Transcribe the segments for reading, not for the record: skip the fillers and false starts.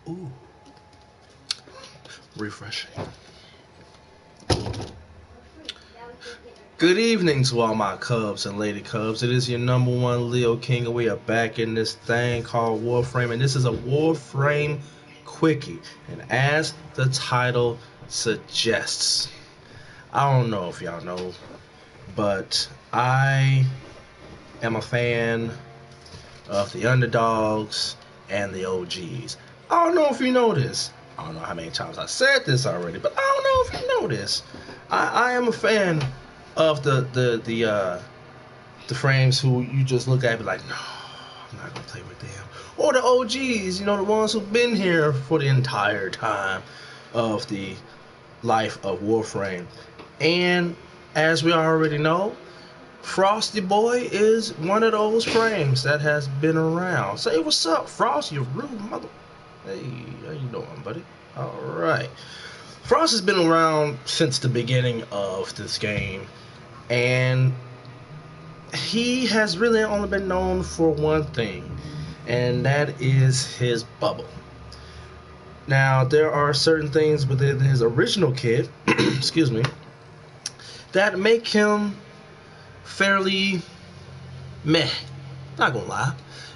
Ooh, refreshing. Good evening to all my Cubs and Lady Cubs. It is your number one Leo King, and we are back in this thing called Warframe, and this is a Warframe Quickie. And as the title suggests, I don't know if y'all know, but I am a fan of the underdogs and the OGs. I don't know if you know this. I don't know how many times I said this already, but I don't know if you know this. I am a fan of the frames who you just look at and be like, no, I'm not gonna play with them. Or the OGs, you know, the ones who've been here for the entire time of the life of Warframe. And as we already know, Frosty Boy is one of those frames that has been around. Say what's up, Frost, you rude mother. Hey, how you doing, buddy? Alright. Frost has been around since the beginning of this game, and he has really only been known for one thing, and that is his bubble. Now, there are certain things within his original kit, excuse me, that make him fairly meh. Not gonna lie,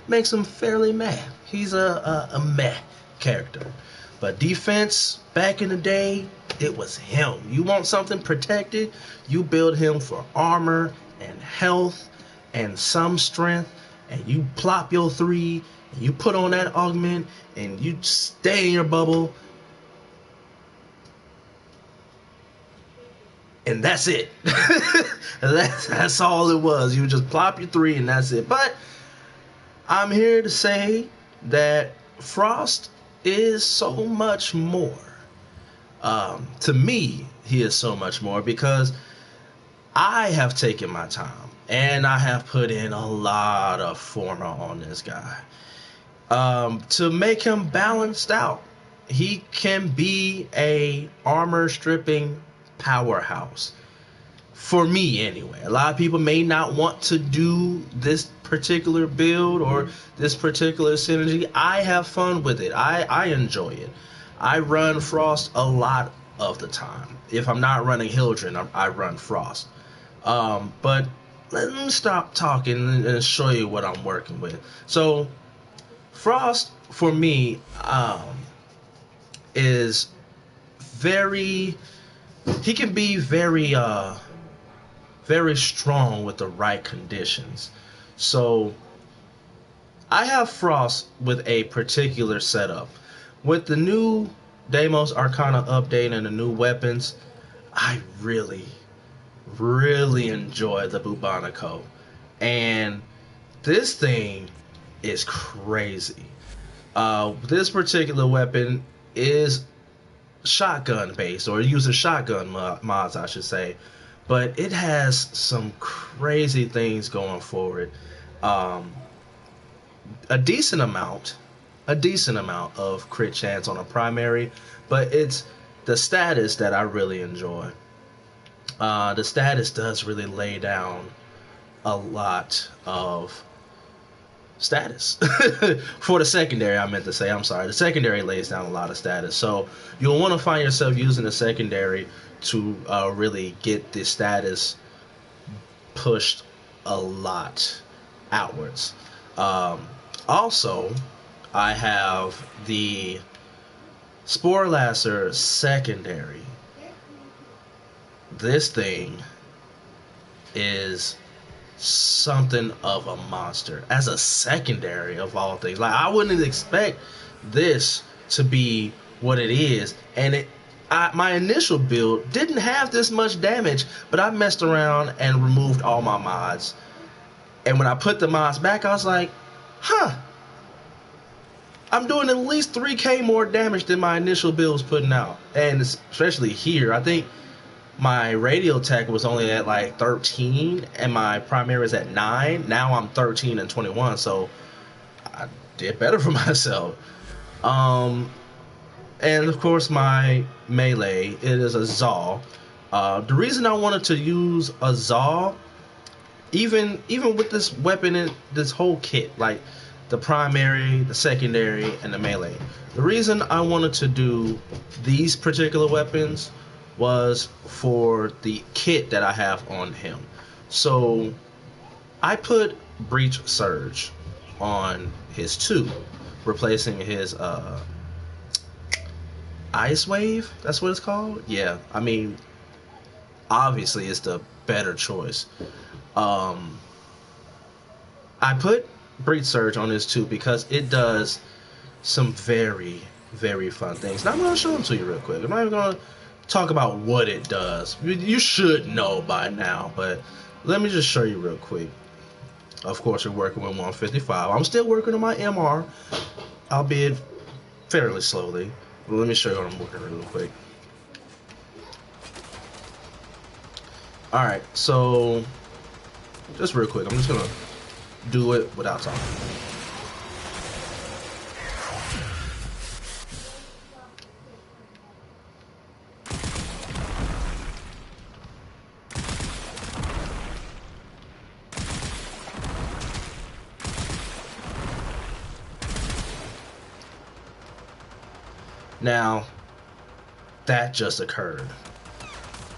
makes him fairly meh. He's a meh character. But defense, back in the day, it was him. You want something protected, you build him for armor and health and some strength, and you plop your 3, and you put on that augment, and you stay in your bubble, and that's it. that's all it was. You just plop your 3 and that's it. But I'm here to say that Frost is so much more. To me, he is so much more because I have taken my time and I have put in a lot of former on this guy to make him balanced out. He can be a armor stripping powerhouse. For me, anyway. A lot of people may not want to do this particular build or this particular synergy. I have fun with it. I enjoy it. I run Frost a lot of the time. If I'm not running Hildren, I run Frost. But let me stop talking and show you what I'm working with. So, Frost, for me, is very... He can be very strong with the right conditions. So I have Frost with a particular setup. With the new Deimos Arcana update and the new weapons, I really enjoy the Bubonico. And this thing is crazy. This particular weapon is shotgun based, or uses shotgun mods, I should say, but it has some crazy things going for it. A decent amount of crit chance on a primary, but it's the status that I really enjoy. The status does really lay down a lot of status for the secondary. I meant to say, I'm sorry, the secondary lays down a lot of status, so you'll want to find yourself using the secondary to really get the status pushed a lot outwards. Also, I have the Spore Lasser secondary. This thing is something of a monster as a secondary of all things. Like, I wouldn't expect this to be what it is, and my initial build didn't have this much damage, but I messed around and removed all my mods, and when I put the mods back, I was like, I'm doing at least 3k more damage than my initial build was putting out. And especially here, I think my radial tech was only at like 13 and my primary is at 9. Now I'm 13 and 21, so I did better for myself. And of course my melee, it is a Zal. The reason I wanted to use a Zal, even with this weapon and this whole kit, like the primary, the secondary, and the melee. The reason I wanted to do these particular weapons was for the kit that I have on him. So I put Breach Surge on his 2, replacing his Ice Wave. That's what it's called. Yeah, I mean, obviously it's the better choice. I put Breach Surge on his 2 because it does some very, very fun things. Now I'm going to show them to you real quick. I'm not even going to talk about what it does. You should know by now, but let me just show you real quick. Of course, we're working with 155. I'm still working on my MR, albeit fairly slowly. But let me show you what I'm working real quick. Alright, so just real quick, I'm just gonna do it without talking. Now, that just occurred.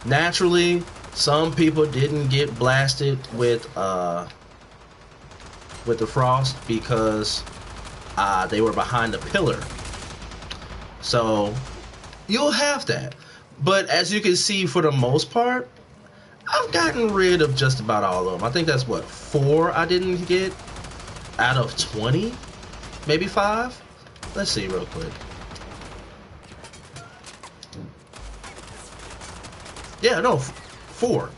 Naturally, some people didn't get blasted with the Frost because they were behind a pillar. So, you'll have that. But as you can see, for the most part, I've gotten rid of just about all of them. I think that's what, 4 I didn't get out of 20? Maybe 5? Let's see real quick. Yeah, no, 4.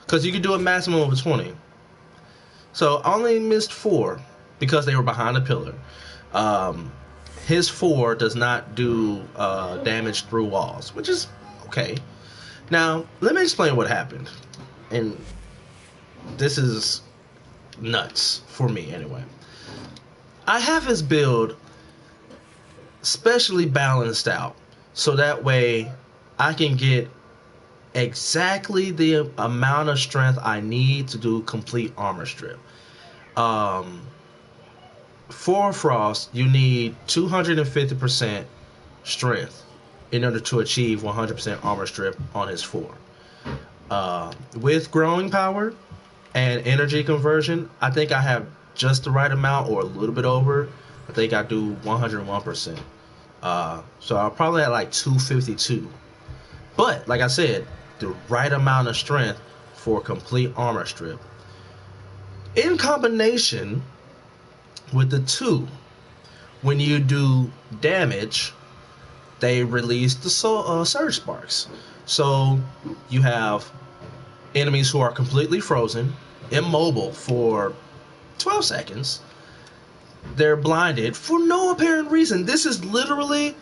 Because you can do a maximum of 20. So I only missed 4 because they were behind a pillar. His 4 does not do damage through walls, which is okay. Now, let me explain what happened. And this is nuts for me anyway. I have his build specially balanced out so that way I can get exactly the amount of strength I need to do complete armor strip. For Frost, you need 250% strength in order to achieve 100% armor strip on his 4. With growing power and energy conversion, I think I have just the right amount or a little bit over. I think I do 101%. So I'll probably at like 252. But like I said, the right amount of strength for complete armor strip. In combination with the 2, when you do damage, they release the surge sparks. So you have enemies who are completely frozen, immobile for 12 seconds. They're blinded for no apparent reason. This is literally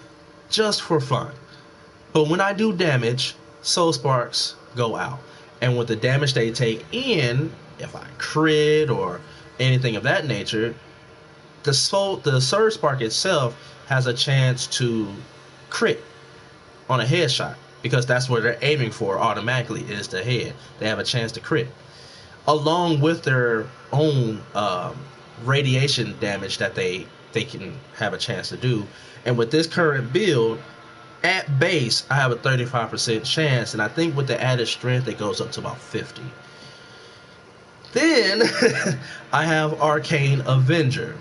just for fun. But when I do damage, soul sparks go out. And with the damage they take in, if I crit or anything of that nature, the surge spark itself has a chance to crit on a headshot, because that's what they're aiming for automatically, is the head. They have a chance to crit, along with their own radiation damage that they can have a chance to do. And with this current build, at base, I have a 35% chance, and I think with the added strength, it goes up to about 50. Then, I have Arcane Avenger.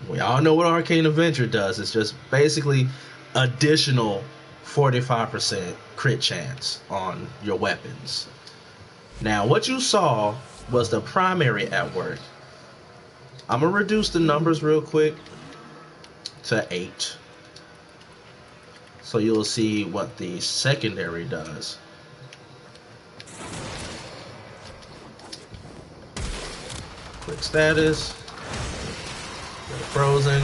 We all know what Arcane Avenger does. It's just basically additional 45% crit chance on your weapons. Now, what you saw was the primary at work. I'm going to reduce the numbers real quick to 8. So you'll see what the secondary does. Quick status. Go to frozen.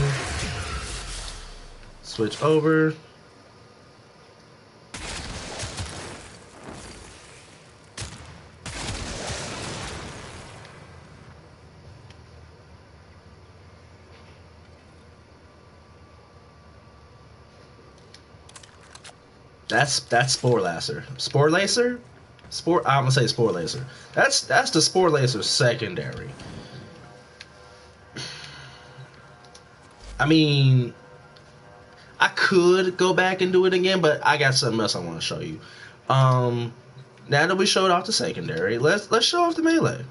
Switch over. That's Spore Lacer. Spore Lacer? I'm gonna say Spore Lacer. That's the Spore Lacer secondary. I mean, I could go back and do it again, but I got something else I want to show you. Now that we showed off the secondary, let's show off the melee.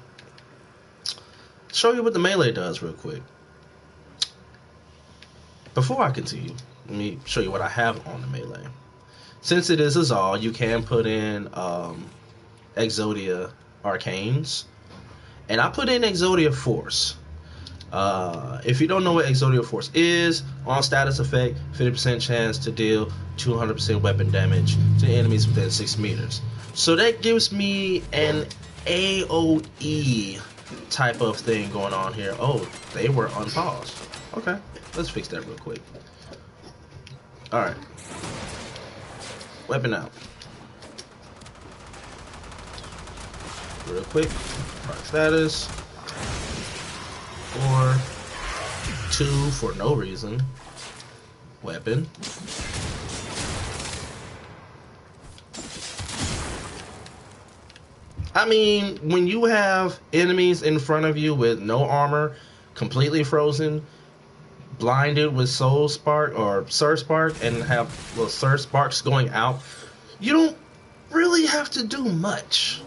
Show you what the melee does real quick. Before I continue, let me show you what I have on the melee. Since it is a Zal, you can put in Exodia Arcanes. And I put in Exodia Force. If you don't know what Exodia Force is, on status effect, 50% chance to deal 200% weapon damage to enemies within 6 meters. So that gives me an AoE type of thing going on here. Oh, they were unpaused. Okay, let's fix that real quick. Alright. Weapon out. Real quick. Product status. 4. 2 for no reason. Weapon. I mean, when you have enemies in front of you with no armor, completely frozen, blinded with Soul Spark or Surge Spark, and have little Surge Sparks going out, you don't really have to do much.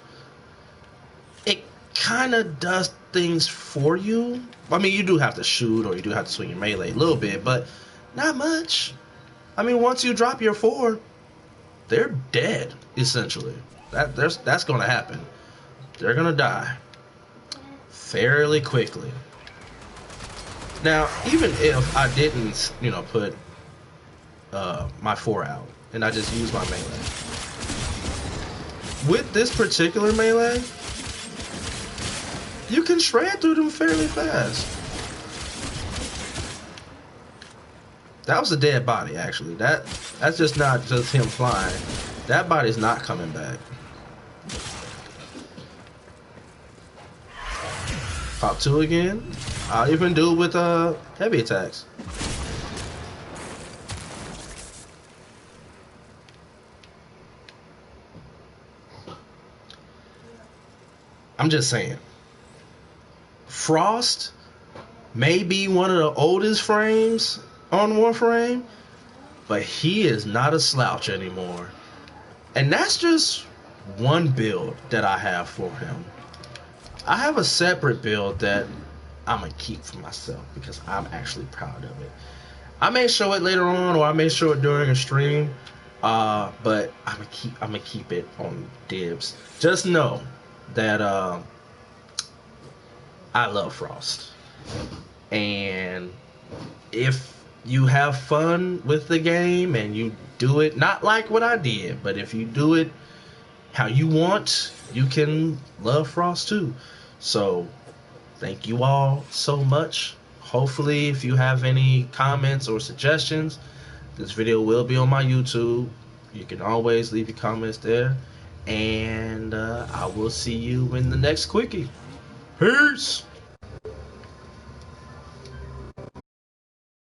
It kind of does things for you. I mean, you do have to shoot or you do have to swing your melee a little bit, but not much. I mean, once you drop your 4, they're dead, essentially. That's going to happen. They're going to die fairly quickly. Now, even if I didn't, put my 4 out and I just use my melee, with this particular melee, you can shred through them fairly fast. That was a dead body, actually. That's just not just him flying. That body's not coming back. Pop 2 again. I'll even do it with heavy attacks. I'm just saying. Frost may be one of the oldest frames on Warframe, but he is not a slouch anymore. And that's just one build that I have for him. I have a separate build that I'm gonna keep for myself because I'm actually proud of it. I may show it later on, or I may show it during a stream, but I'm gonna keep it on dibs. Just know that I love Frost, and if you have fun with the game and you do it not like what I did, but if you do it how you want, you can love Frost too. So thank you all so much. Hopefully, if you have any comments or suggestions, this video will be on my YouTube. You can always leave your comments there, and I will see you in the next Quickie. Peace.